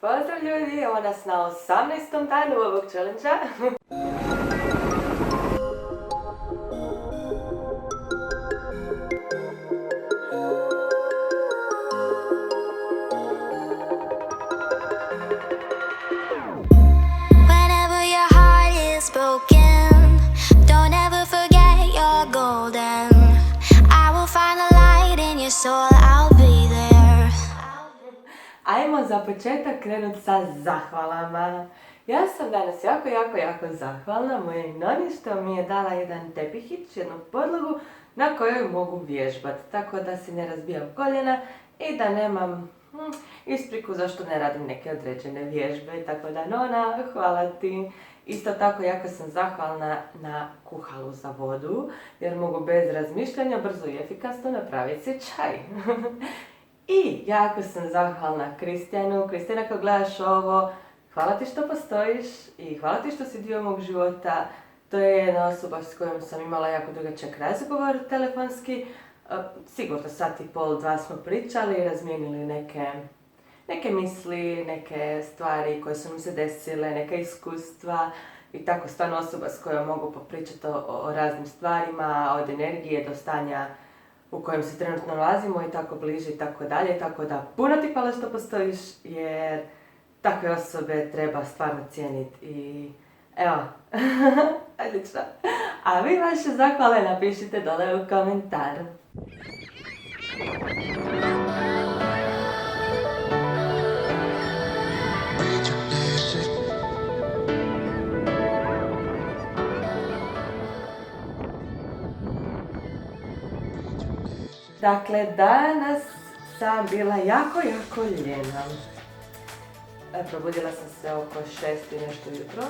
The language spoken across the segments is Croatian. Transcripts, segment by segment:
Pozdrav ljudi, evo nas na 18. danu ovog challenge-a. Whenever your heart is broken, don't ever forget you're golden. I will find the light in your soul, I'll be there. Ajmo za početak krenuti sa zahvalama. Ja sam danas jako zahvalna mojoj noni što mi je dala jedan tepihić, jednu podlogu na kojoj mogu vježbati. Tako da si ne razbijam koljena i da nemam ispriku zašto ne radim neke određene vježbe. Tako da nona, hvala ti. Isto tako jako sam zahvalna na kuhalu za vodu jer mogu bez razmišljanja brzo i efikasno napraviti si čaj. I jako sam zahvalna Kristijanu. Kristijana, ako gledaš ovo, hvala ti što postojiš i hvala ti što si dio mog života. To je jedna osoba s kojom sam imala jako dugačak razgovor telefonski. Sigurno sat i pol, dva smo pričali, razmijenili neke misli, neke stvari koje su nam se desile, neka iskustva. I tako stvarno osoba s kojom mogu popričati o raznim stvarima, od energije do stanja u kojem se trenutno nalazimo i tako bliže i tako dalje. Tako da puno ti hvala što postojiš jer takve osobe treba stvarno cijeniti i evo, odlično. A vi vaše zahvale napišite dole u komentaru. Dakle, danas sam bila jako ljena. Probudila sam se oko 6 i nešto jutro.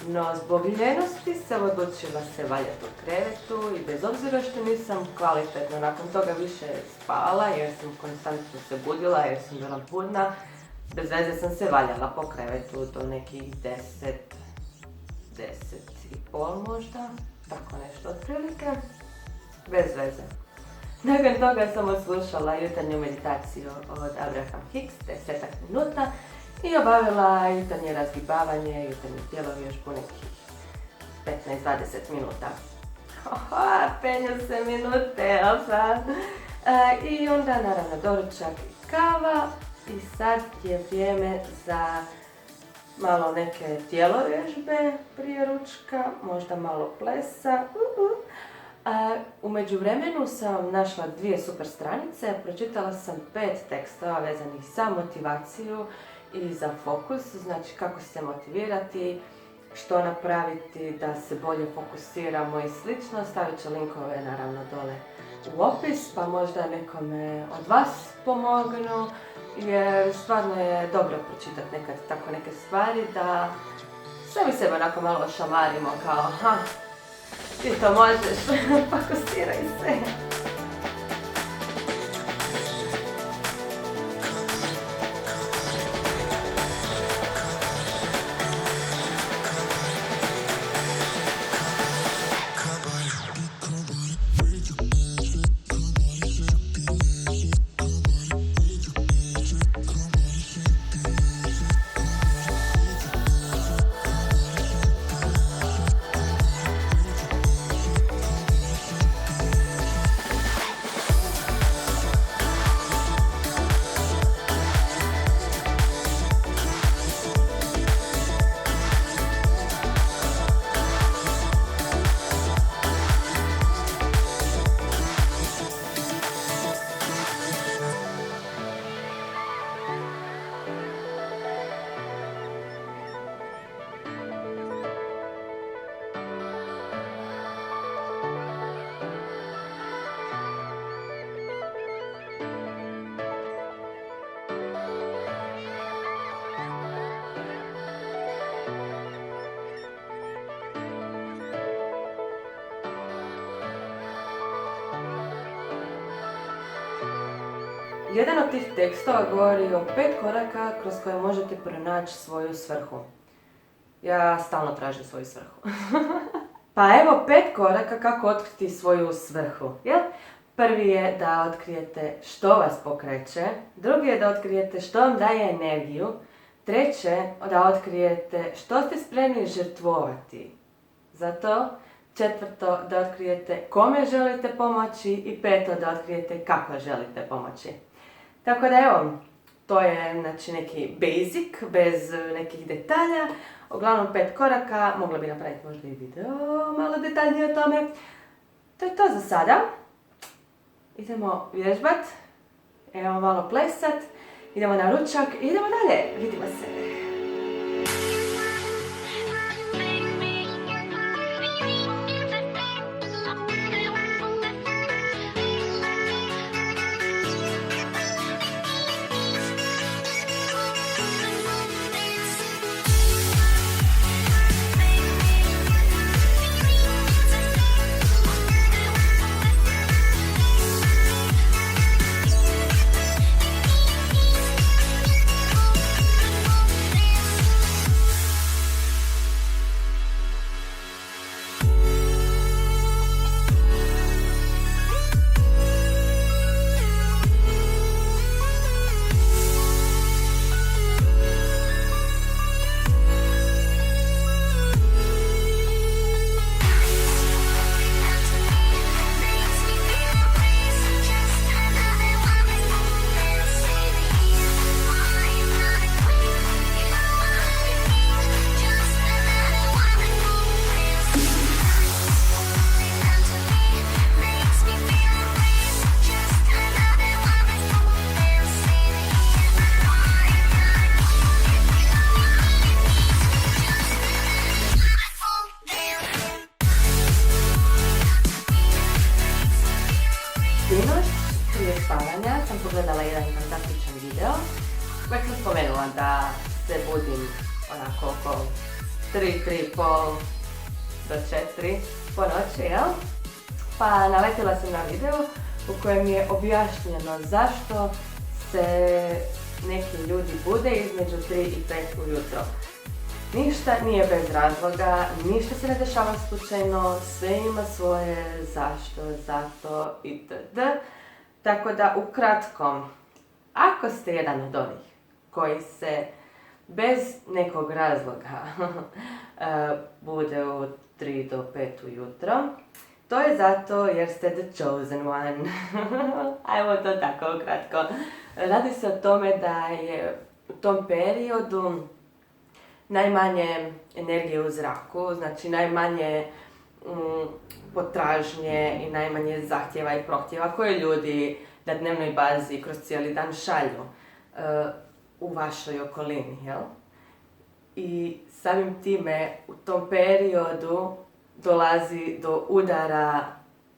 No, zbog ljenosti sam odlučila se valjati u krevetu i bez obzira što nisam kvalitetno nakon toga više spala jer sam konstantno se budila jer sam bila budna, bez veze sam se valjala po krevetu do nekih 10 i pol možda, tako nešto otprilike, bez veze. Nakon toga sam odslušala jutarnju meditaciju od Abraham Hicks, 10 minuta i obavila jutarnje razgibavanje, jutarnje tijelo još po nekih 15-20 minuta. Penju se minute, opa! I onda naravno doručak i kava i sad je vrijeme za malo neke tjelovježbe prije ručka, možda malo plesa. U međuvremenu sam našla 2 super stranice, pročitala sam 5 tekstova vezanih za motivaciju i za fokus, znači kako se motivirati, što napraviti da se bolje fokusiramo i slično. Stavit ću linkove naravno dole u opis, pa možda nekome od vas pomognu, jer stvarno je dobro pročitati nekad tako neke stvari da sami sebe onako malo šamarimo kao ti to možeš, fokusiraj se. Jedan od tih tekstova govori o 5 koraka kroz koje možete pronaći svoju svrhu. Ja stalno tražim svoju svrhu. Pa evo 5 koraka kako otkriti svoju svrhu. Jel? Prvi je da otkrijete što vas pokreće, drugi je da otkrijete što vam daje energiju, treće da otkrijete što ste spremni žrtvovati za to, četvrto da otkrijete kome želite pomoći i peto da otkrijete kako želite pomoći. Tako da evo, to je znači neki basic, bez nekih detalja, uglavnom 5 koraka, mogla bi napraviti možda i video malo detaljnije o tome. To je to za sada. Idemo vježbat, idemo malo plesat, idemo na ručak i idemo dalje. Vidimo se. Sinoć, prije spavanja, sam pogledala jedan fantastičan video. Već sam spomenula da se budim onako oko 3:30 do 4 po noći, jel? Pa naletila sam na video u kojem je objašnjeno zašto se neki ljudi bude između 3 i 5 ujutro. Ništa nije bez razloga, ništa se ne dešava slučajno, sve ima svoje zašto, zato itd. Tako da ukratko, ako ste jedan od onih koji se bez nekog razloga bude u 3 do 5 ujutro, to je zato jer ste the chosen one. Ajmo to tako ukratko. Radi se o tome da je u tom periodu najmanje energije u zraku, znači najmanje potražnje i najmanje zahtjeva i prohtjeva koje ljudi na dnevnoj bazi kroz cijeli dan šalju u vašoj okolini, jel? I samim time u tom periodu dolazi do udara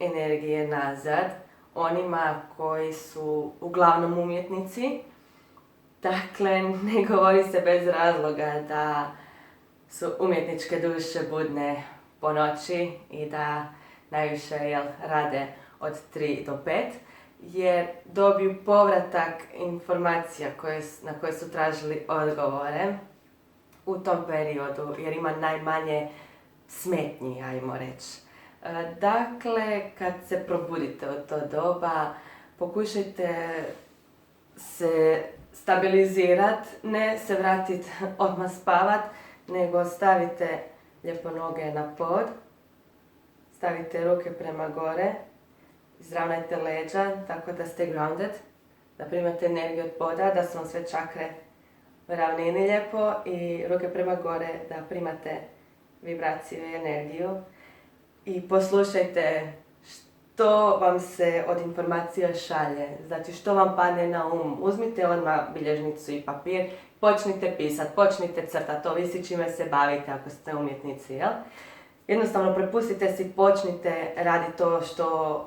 energije nazad onima koji su uglavnom umjetnici. Dakle, ne govori se bez razloga da su umjetničke duše budne po noći i da najviše rade od 3 do 5, jer dobiju povratak informacija na koje su tražili odgovore u tom periodu, jer ima najmanje smetnji, ajmo reći. Dakle, kad se probudite u to doba, pokušajte se stabilizirati, ne se vratiti odmah spavat, nego stavite lijepo noge na pod, stavite ruke prema gore, izravnajte leđa tako da ste grounded, da primate energiju od poda, da su vam sve čakre u ravnini lijepo i ruke prema gore, da primate vibraciju i energiju. I poslušajte što vam se od informacija šalje, znači što vam padne na um. Uzmite odmah bilježnicu i papir, počnite pisati, počnite crtati, ovisi čime se bavite ako ste umjetnici, jel? Jednostavno prepustite si, počnite raditi to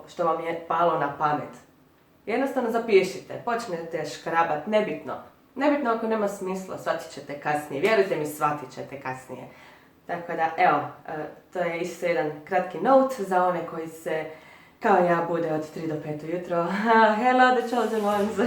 što vam je palo na pamet. Jednostavno zapišite, počnete škrabat, nebitno. Nebitno ako nema smisla, shvatit ćete kasnije, vjerujte mi, shvatit ćete kasnije. Tako da, evo, to je isto jedan kratki note za one koji se, kao ja, bude od 3 do 5 ujutro. Hello, the chosen ones!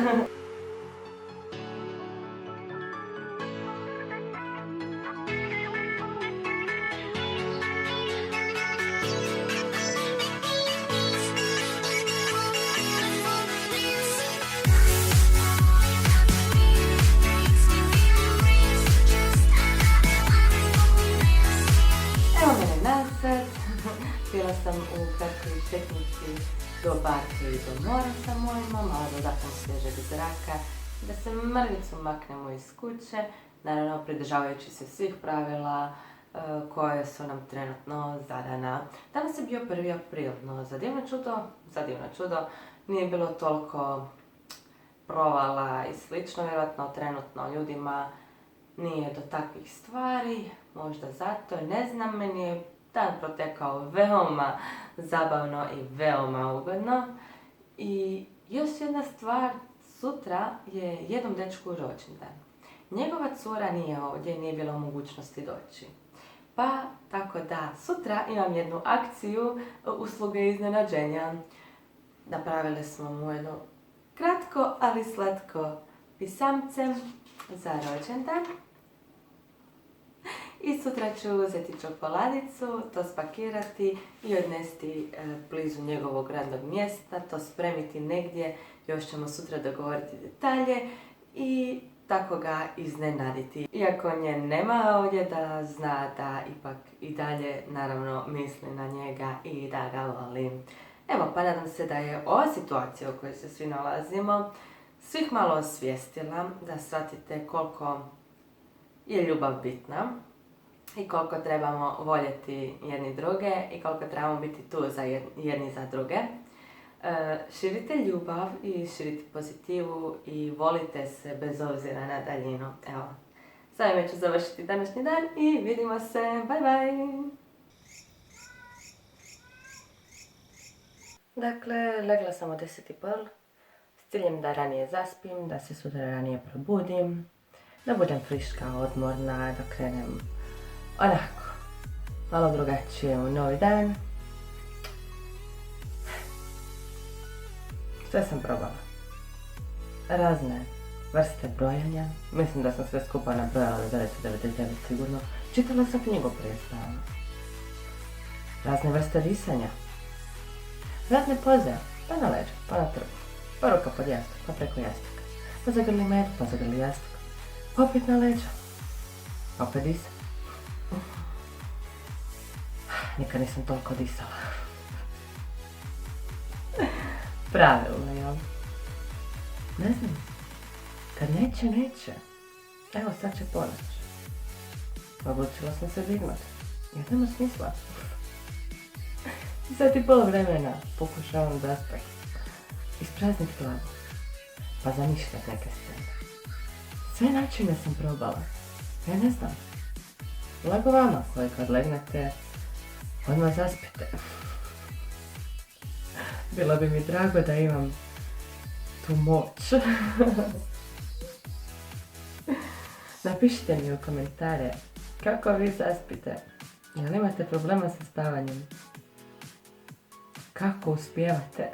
šetnici do barke i do mora sa mojima, malo dodatno svježeg zraka, da se mrvicu maknemo iz kuće, naravno pridržavajući se svih pravila koje su nam trenutno zadana. Danas je bio 1. april, no za divno čudo nije bilo toliko provala i slično, vjerojatno trenutno ljudima nije do takvih stvari, možda zato, ne znam, meni je dan protekao veoma zabavno i veoma ugodno. I još jedna stvar, sutra je jednom dečku rođendan. Njegova cura nije ovdje, nije bilo mogućnosti doći. Pa, tako da, sutra imam jednu akciju usluge iznenađenja. Napravili smo mu jedno kratko, ali slatko pisamce za rođendan. I sutra ću uzeti čokoladicu, to spakirati i odnesti blizu njegovog radnog mjesta, to spremiti negdje, još ćemo sutra dogovoriti detalje i tako ga iznenaditi. Iako nje nema ovdje, da zna da ipak i dalje naravno misli na njega i da ga volim. Evo, pa nadam se da je ova situacija u kojoj se svi nalazimo svih malo osvijestila, da shvatite koliko je ljubav bitna i koliko trebamo voljeti jedni druge i koliko trebamo biti tu za jedni za druge. Širite ljubav i širite pozitivu i volite se bez obzira na daljinu. Evo, s ovime ću završiti današnji dan i vidimo se. Bye bye! Dakle, legla sam u 10:30 s ciljem da ranije zaspim, da se sutra ranije probudim, da budem friška, odmorna, da krenem onako, malo drugačije u novi dan. Sve sam probala. Razne vrste brojanja. Mislim da sam sve skupa nabrojala do 999 sigurno. Čitala sam knjigu prije spavanja. Razne vrste disanja. Razne poze. Pa na leđa, pa na trbu. Pa ruka pod jastuk, pa preko jastuka. Pa zagrli med, pa zagrli jastuk. Pa opet na leđa. Pa opet disa. Nikad nisam toliko disala. Pravilno, jel? Ne znam. Kad neće, neće. Evo, sad će ponoć. Odlučila sam se dignuti. Jer nema smisla. I sad i pol vremena pokušavam zaspati. Isprazniti glavu. Pa zamišljati neke scene. Sve načine sam probala. Ja ne znam. Lago vama koji kad legnete, odmah zaspite. Bilo bi mi drago da imam tu moć. Napišite mi u komentare kako vi zaspite. Jel imate problema sa spavanjem? Kako uspijevate?